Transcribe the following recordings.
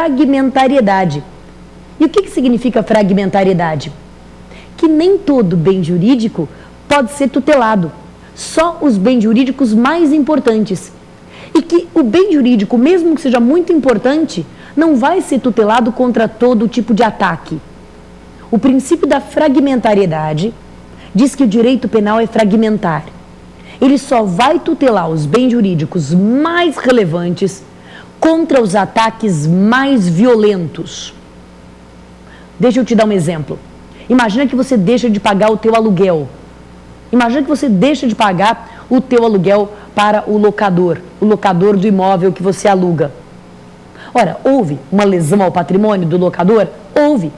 fragmentariedade. E o que significa fragmentariedade? Que nem todo bem jurídico pode ser tutelado, só os bens jurídicos mais importantes. E que o bem jurídico, mesmo que seja muito importante, não vai ser tutelado contra todo tipo de ataque. O princípio da fragmentariedade diz que o direito penal é fragmentar. Ele só vai tutelar os bens jurídicos mais relevantes contra os ataques mais violentos. Deixa eu te dar um exemplo. Imagina que você deixa de pagar o teu aluguel. Imagina que você deixa de pagar o teu aluguel para o locador do imóvel que você aluga. Ora, houve uma lesão ao patrimônio do locador? Houve.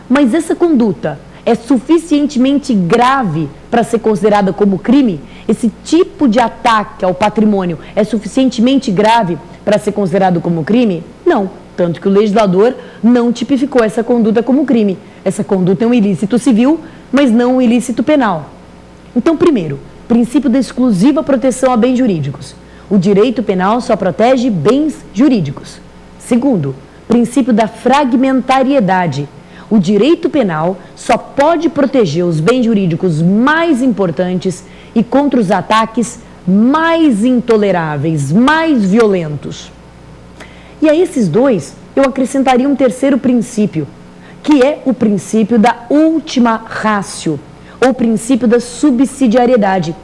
Mas essa conduta é suficientemente grave para ser considerada como crime? Esse tipo de ataque ao patrimônio é suficientemente grave para ser considerado como crime? Não. Tanto que o legislador não tipificou essa conduta como crime. Essa conduta é um ilícito civil, mas não um ilícito penal. Então, primeiro, princípio da exclusiva proteção a bens jurídicos. O direito penal só protege bens jurídicos. Segundo, princípio da fragmentariedade. O direito penal só pode proteger os bens jurídicos mais importantes e contra os ataques mais intoleráveis, mais violentos. E a esses dois, eu acrescentaria um terceiro princípio, que é o princípio da ultima ratio, ou princípio da subsidiariedade.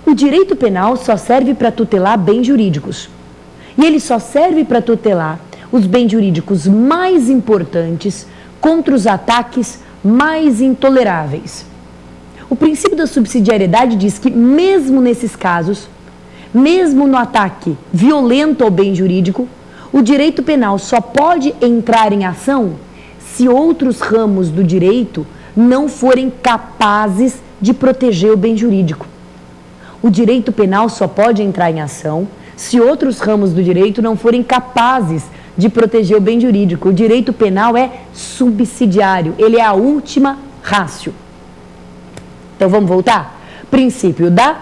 O direito penal só serve para tutelar bens jurídicos. E ele só serve para tutelar os bens jurídicos mais importantes contra os ataques mais intoleráveis. O princípio da subsidiariedade diz que, mesmo nesses casos, mesmo no ataque violento ao bem jurídico, o direito penal só pode entrar em ação se outros ramos do direito não forem capazes de proteger o bem jurídico. O direito penal só pode entrar em ação se outros ramos do direito não forem capazes de proteger o bem jurídico. O direito penal é subsidiário, ele é a última ratio. Então vamos voltar? Princípio da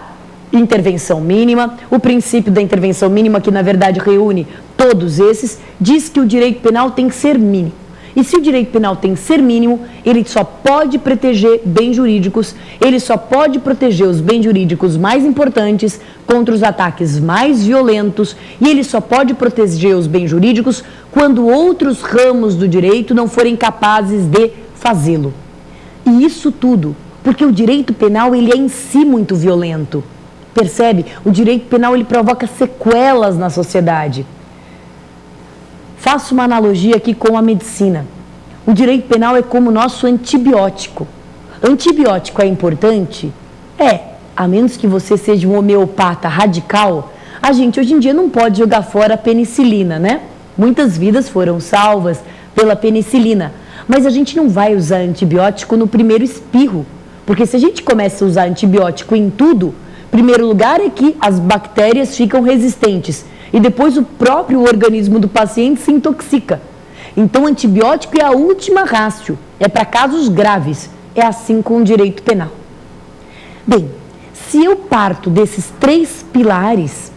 intervenção mínima, o princípio da intervenção mínima, que na verdade reúne todos esses, diz que o direito penal tem que ser mínimo. E se o direito penal tem que ser mínimo, ele só pode proteger bens jurídicos, ele só pode proteger os bens jurídicos mais importantes contra os ataques mais violentos, e ele só pode proteger os bens jurídicos quando outros ramos do direito não forem capazes de fazê-lo. E isso tudo porque o direito penal ele é em si muito violento. Percebe? O direito penal ele provoca sequelas na sociedade. Faço uma analogia aqui com a medicina. O direito penal é como o nosso antibiótico. Antibiótico é importante? É, a menos que você seja um homeopata radical. A gente hoje em dia não pode jogar fora a penicilina, né? Muitas vidas foram salvas pela penicilina. Mas a gente não vai usar antibiótico no primeiro espirro. Porque se a gente começa a usar antibiótico em tudo, primeiro lugar é que as bactérias ficam resistentes e depois o próprio organismo do paciente se intoxica. Então, antibiótico é a última ratio, é para casos graves, é assim com o direito penal. Bem, se eu parto desses três pilares,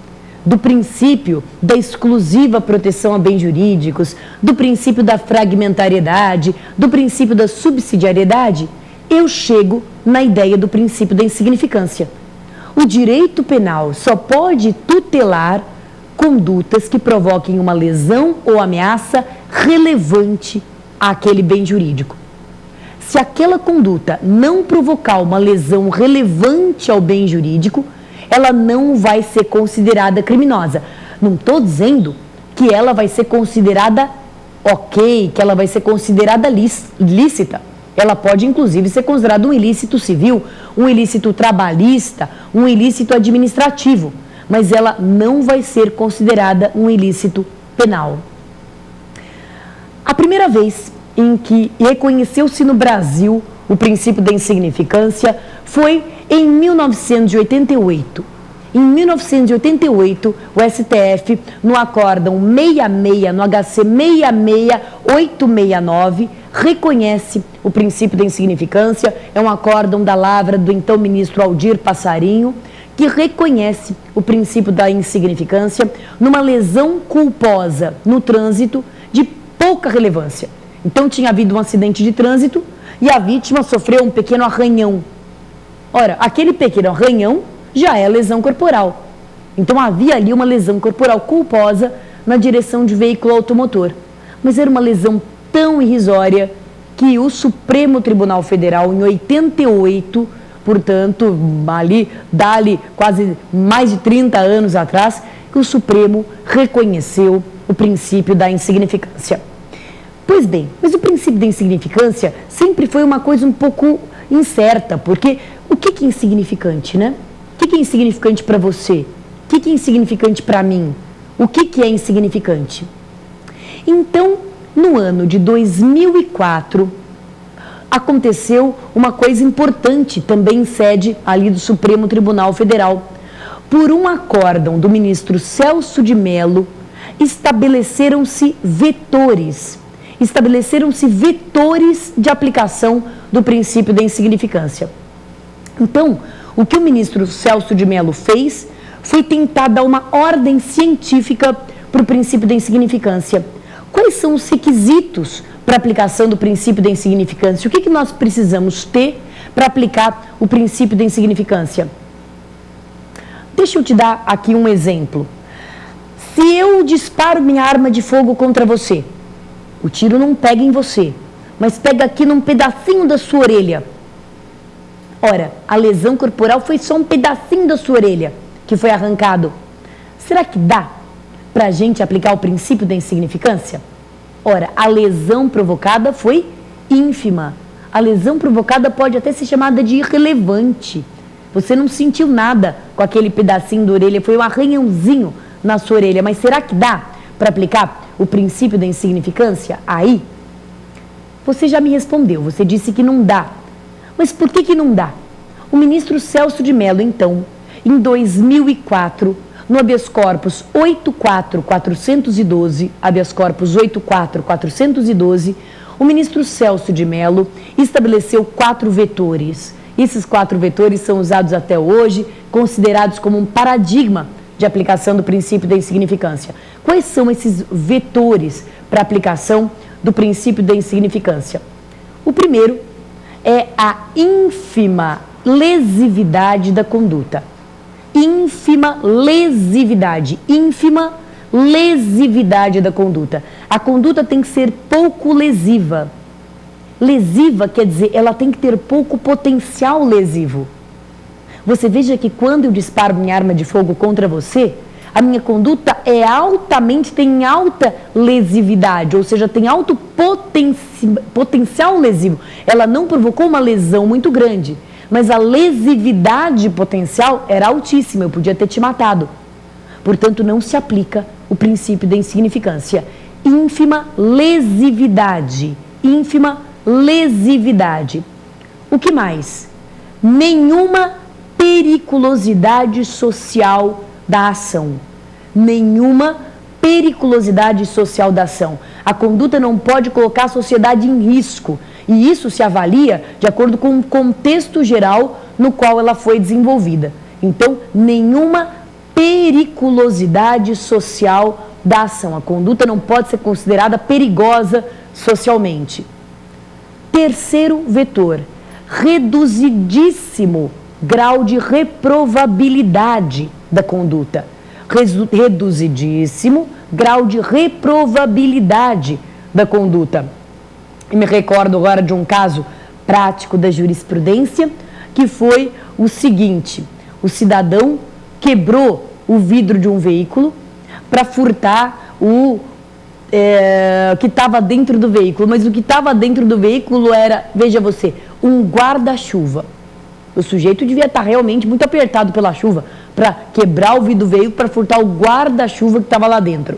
do princípio da exclusiva proteção a bens jurídicos, do princípio da fragmentariedade, do princípio da subsidiariedade, eu chego na ideia do princípio da insignificância. O direito penal só pode tutelar condutas que provoquem uma lesão ou ameaça relevante àquele bem jurídico. Se aquela conduta não provocar uma lesão relevante ao bem jurídico, ela não vai ser considerada criminosa. Não estou dizendo que ela vai ser considerada ok, que ela vai ser considerada lícita. Ela pode, inclusive, ser considerada um ilícito civil, um ilícito trabalhista, um ilícito administrativo, mas ela não vai ser considerada um ilícito penal. A primeira vez em que reconheceu-se no Brasil o princípio da insignificância foi em 1988. Em 1988, o STF, no acórdão 66, no HC 66869, reconhece o princípio da insignificância. É um acórdão da lavra do então ministro Aldir Passarinho, que reconhece o princípio da insignificância numa lesão culposa no trânsito de pouca relevância. Então tinha havido um acidente de trânsito e a vítima sofreu um pequeno arranhão. Ora, aquele pequeno arranhão já é lesão corporal. Então havia ali uma lesão corporal culposa na direção de veículo automotor. Mas era uma lesão tão irrisória que o Supremo Tribunal Federal, em 88, portanto, dali quase mais de 30 anos atrás, que o Supremo reconheceu o princípio da insignificância. Pois bem, mas o princípio da insignificância sempre foi uma coisa um pouco incerta, porque o que é insignificante, né? O que é insignificante para você? O que é insignificante para mim? O que é insignificante? Então, no ano de 2004, aconteceu uma coisa importante, também em sede ali do Supremo Tribunal Federal. Por um acórdão do ministro Celso de Mello, estabeleceram-se vetores de aplicação do princípio da insignificância. Então, o que o ministro Celso de Mello fez foi tentar dar uma ordem científica para o princípio da insignificância. Quais são os requisitos para a aplicação do princípio da insignificância? O que nós precisamos ter para aplicar o princípio da insignificância? Deixa eu te dar aqui um exemplo. Se eu disparo minha arma de fogo contra você, o tiro não pega em você, mas pega aqui num pedacinho da sua orelha. Ora, a lesão corporal foi só um pedacinho da sua orelha que foi arrancado. Será que dá para a gente aplicar o princípio da insignificância? Ora, a lesão provocada foi ínfima. A lesão provocada pode até ser chamada de irrelevante. Você não sentiu nada com aquele pedacinho da orelha, foi um arranhãozinho na sua orelha. Mas será que dá para aplicar o princípio da insignificância aí? Você já me respondeu, você disse que não dá. Mas por que não dá? O ministro Celso de Mello, então, em 2004, no habeas corpus 84412, habeas corpus 84412, o ministro Celso de Mello estabeleceu 4 vetores. Esses 4 vetores são usados até hoje, considerados como um paradigma de aplicação do princípio da insignificância. Quais são esses vetores para aplicação do princípio da insignificância? O primeiro é a ínfima lesividade da conduta. Ínfima lesividade da conduta. A conduta tem que ser pouco lesiva. Lesiva quer dizer, ela tem que ter pouco potencial lesivo. Você veja que quando eu disparo minha arma de fogo contra você, a minha conduta tem alta lesividade, ou seja, tem alto potencial lesivo. Ela não provocou uma lesão muito grande, mas a lesividade potencial era altíssima, eu podia ter te matado. Portanto, não se aplica o princípio da insignificância. Ínfima lesividade. O que mais? Nenhuma periculosidade social da ação. A conduta não pode colocar a sociedade em risco. E isso se avalia de acordo com o contexto geral no qual ela foi desenvolvida. Então, nenhuma periculosidade social da ação. A conduta não pode ser considerada perigosa socialmente. Terceiro vetor, reduzidíssimo grau de reprovabilidade da conduta. Reduzidíssimo grau de reprovabilidade da conduta. Eu me recordo agora de um caso prático da jurisprudência, que foi o seguinte: o cidadão quebrou o vidro de um veículo para furtar o que estava dentro do veículo, mas o que estava dentro do veículo era, veja você, um guarda-chuva. O sujeito devia estar realmente muito apertado pela chuva para quebrar o vidro do veículo para furtar o guarda-chuva que estava lá dentro.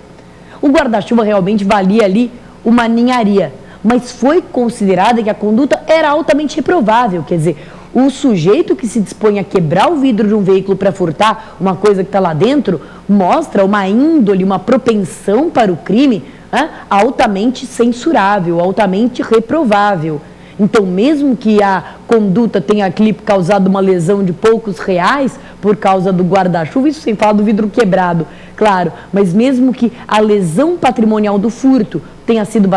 O guarda-chuva realmente valia ali uma ninharia, mas foi considerada que a conduta era altamente reprovável, quer dizer, o sujeito que se dispõe a quebrar o vidro de um veículo para furtar uma coisa que está lá dentro mostra uma índole, uma propensão para o crime altamente censurável, altamente reprovável. Então, mesmo que a conduta tenha causado uma lesão de poucos reais por causa do guarda-chuva, isso sem falar do vidro quebrado, claro, mas mesmo que a lesão patrimonial do furto tenha sido bastante